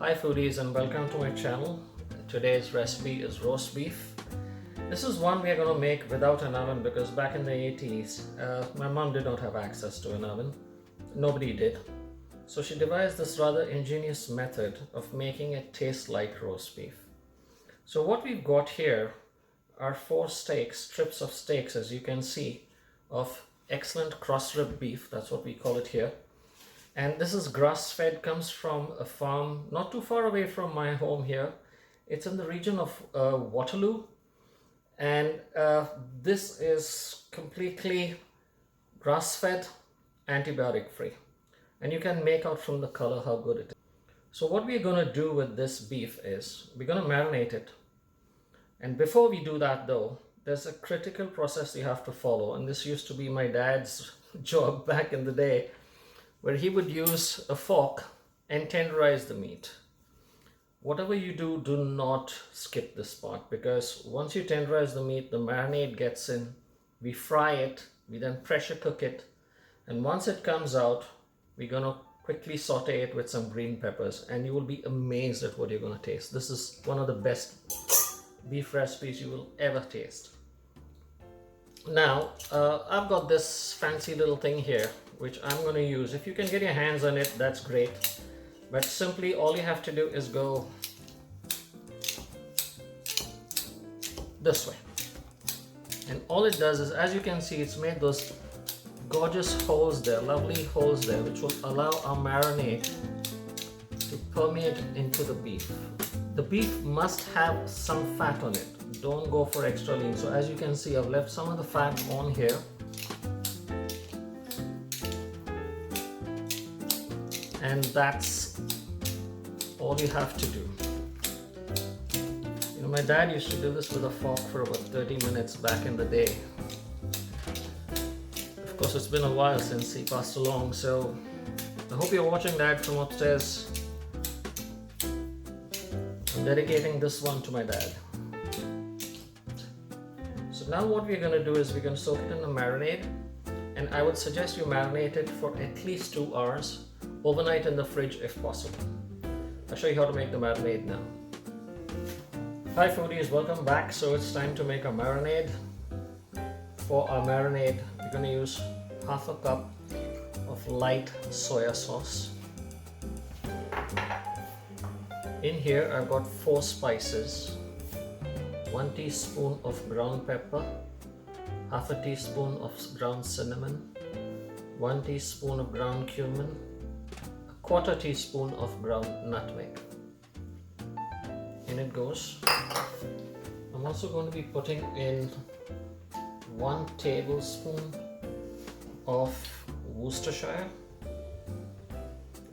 Hi foodies and welcome to my channel. Today's recipe is roast beef. This is one we are going to make without an oven because back in the 80s my mom did not have access to an oven. Nobody did. So she devised this rather ingenious method of making it taste like roast beef. So what we've got here are four strips of steaks, as you can see, of excellent cross rib beef. That's what we call it here. And this is grass fed, comes from a farm not too far away from my home here. It's in the region of Waterloo, and this is completely grass fed, antibiotic free, and you can make out from the color how good it is. So what we're going to do with this beef is we're going to marinate it. And before we do that though, there's a critical process you have to follow, and this used to be my dad's job back in the day, where he would use a fork and tenderize the meat. Whatever you do, do not skip this part, because once you tenderize the meat, the marinade gets in, we fry it, we then pressure cook it, and once it comes out, we're going to quickly saute it with some green peppers, and you will be amazed at what you're going to taste. This is one of the best beef recipes you will ever taste. Now, I've got this fancy little thing here, which I'm going to use. If you can get your hands on it, that's great. But simply all you have to do is go this way. And all it does is, as you can see, it's made those gorgeous holes there, lovely holes there, which will allow our marinade to permeate into the beef. The beef must have some fat on it. Don't go for extra lean. So as you can see, I've left some of the fat on here. And that's all you have to do. You know, my dad used to do this with a fork for about 30 minutes back in the day. Of course, it's been a while since he passed along, so I hope you're watching that from upstairs. I'm dedicating this one to my dad. So now what we're going to do is we're going to soak it in the marinade, and I would suggest you marinate it for at least 2 hours. Overnight in the fridge if possible. I'll show you how to make the marinade now. Hi foodies, welcome back. So it's time to make a marinade. For our marinade, we're going to use half a cup of light soya sauce. In here I've got 4 spices, 1 teaspoon of ground pepper, half a teaspoon of ground cinnamon, 1 teaspoon of ground cumin, 1/4 teaspoon of ground nutmeg. In it goes. I'm also going to be putting in 1 tablespoon of Worcestershire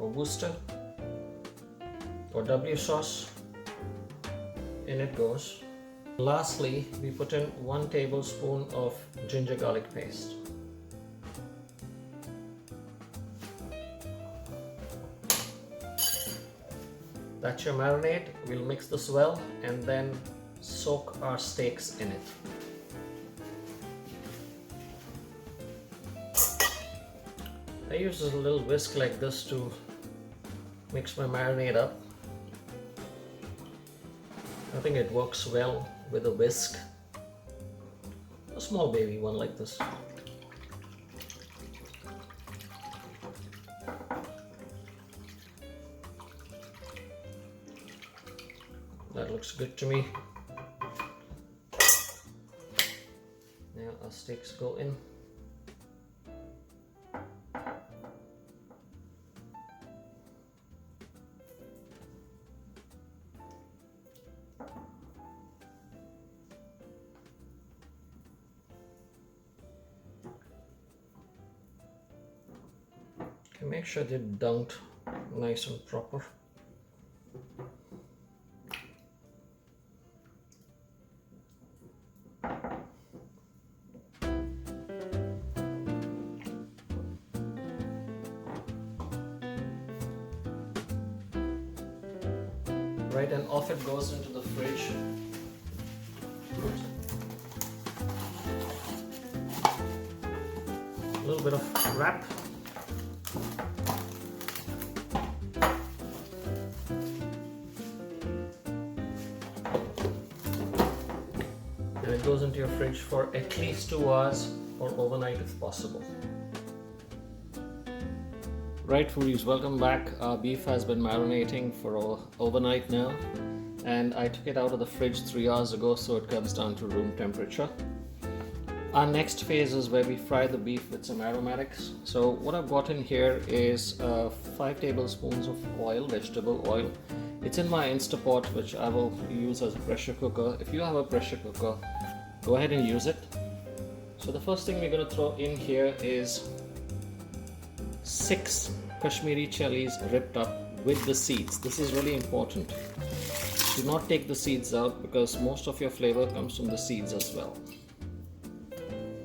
or Worcester or W sauce. In it goes. Lastly, we put in 1 tablespoon of ginger garlic paste. That's your marinade. We'll mix this well and then soak our steaks in it. I use a little whisk like this to mix my marinade up. I think it works well with a whisk. A small baby one like this. That looks good to me. Now our steaks go in. Okay, make sure they're dunked nice and proper. Right, and off it goes into the fridge. A little bit of wrap. and it goes into your fridge for at least 2 hours or overnight if possible. Right foodies, welcome back. Our beef has been marinating for overnight now, and I took it out of the fridge 3 hours ago so it comes down to room temperature. Our next phase is where we fry the beef with some aromatics. So what I've got in here is 5 tablespoons of oil, vegetable oil. It's in my Instapot, which I will use as a pressure cooker. If you have a pressure cooker, go ahead and use it. So the first thing we're going to throw in here is 6 Kashmiri chillies ripped up with the seeds. This is really important. Do not take the seeds out because most of your flavor comes from the seeds as well.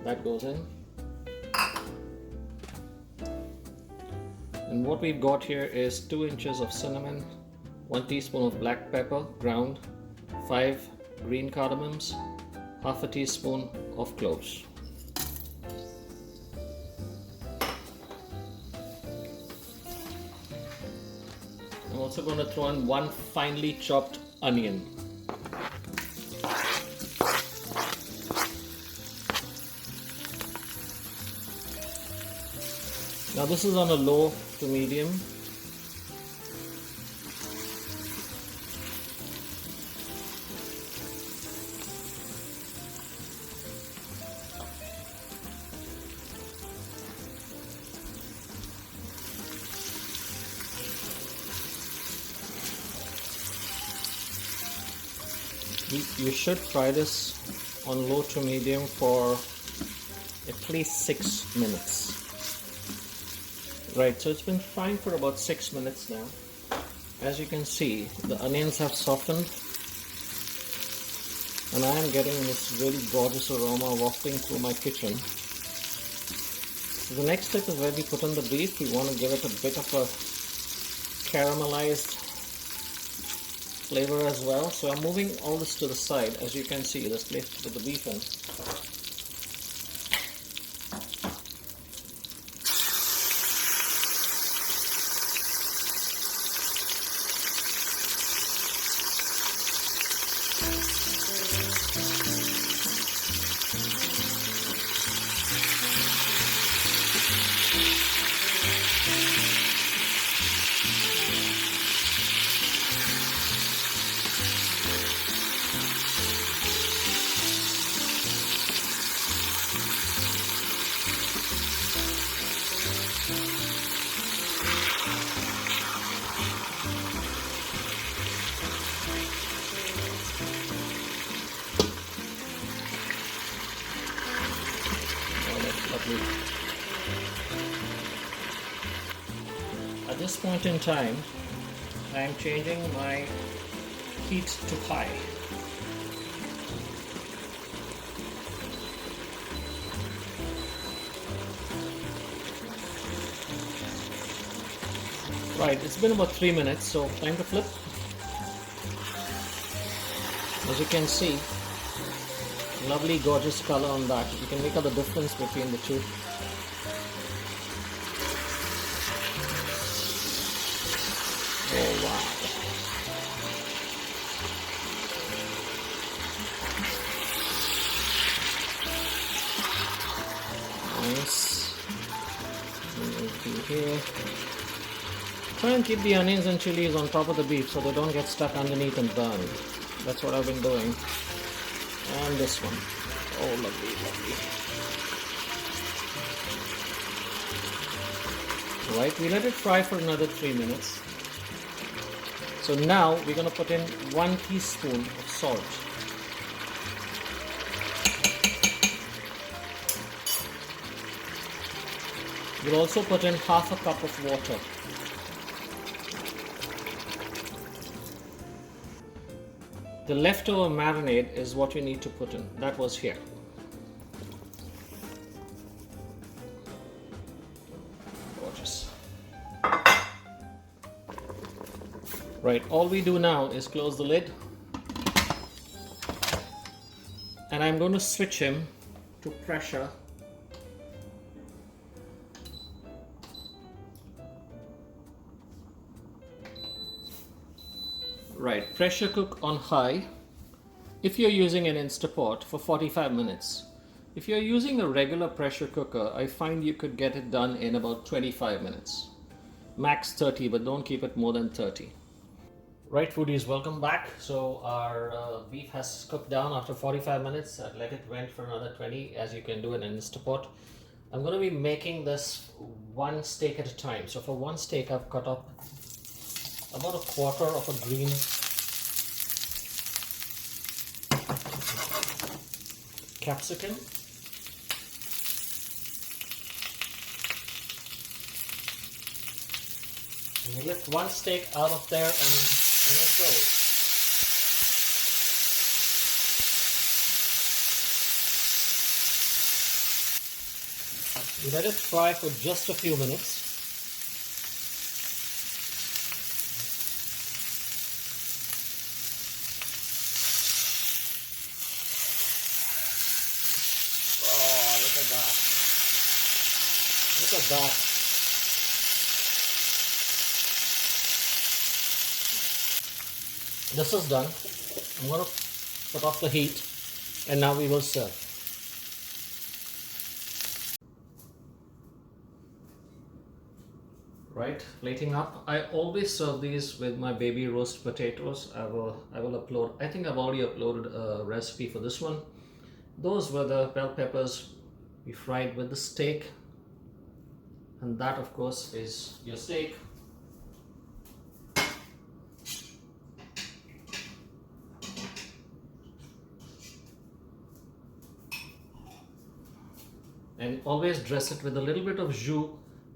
That goes in. And what we've got here is 2 inches of cinnamon, 1 teaspoon of black pepper ground, 5 green cardamoms, half a teaspoon of cloves. I'm also going to throw in 1 finely chopped onion. Now this is on a low to medium. You should fry this on low to medium for at least 6 minutes. Right, so it's been frying for about 6 minutes now. As you can see, the onions have softened and I am getting this really gorgeous aroma wafting through my kitchen. So the next step is where we put in the beef. We want to give it a bit of a caramelized flavor as well. So I'm moving all this to the side. As you can see, this place to put the beef in. At this point in time, I am changing my heat to high. Right, it's been about 3 minutes, so time to flip. As you can see, lovely gorgeous color on that. You can make out the difference between the two. Oh wow. Nice. Here. Try and keep the onions and chilies on top of the beef so they don't get stuck underneath and burned. That's what I've been doing. And this one. Oh, lovely, lovely. Right, we let it fry for another 3 minutes. So now we're going to put in 1 teaspoon of salt. We'll also put in half a cup of water. The leftover marinade is what you need to put in. That was here. Gorgeous. Right, all we do now is close the lid. And I'm going to switch him to pressure. Right, pressure cook on high if you're using an Instapot, for 45 minutes. If you're using a regular pressure cooker, I find you could get it done in about 25 minutes. Max 30, but don't keep it more than 30. Right, foodies, welcome back. So our beef has cooked down after 45 minutes. I'd let it vent for another 20, as you can do in an Instapot. I'm going to be making this one steak at a time. So for one steak, I've cut up about a quarter of a green capsicum. And we lift one steak out of there and in it goes. We let it fry for just a few minutes. Oh, look at that. Look at that. This is done. I'm going to put off the heat and now we will serve. Right, plating up. I always serve these with my baby roast potatoes. I will upload, I think I've already uploaded a recipe for this one. Those were the bell peppers we fried with the steak. And that, of course, is your steak. And always dress it with a little bit of jus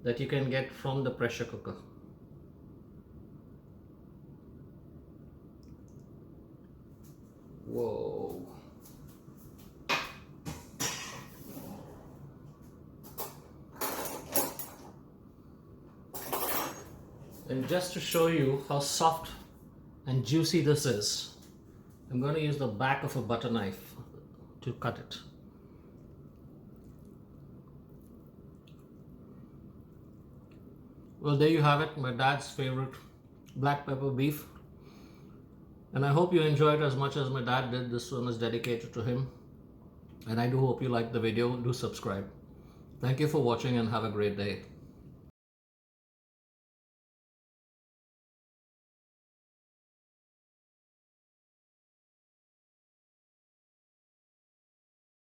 that you can get from the pressure cooker. Whoa. And just to show you how soft and juicy this is, I'm going to use the back of a butter knife to cut it. Well, there you have it, my dad's favorite black pepper beef. And I hope you enjoyed as much as my dad did. This one is dedicated to him. And I do hope you liked the video. Do subscribe. Thank you for watching and have a great day.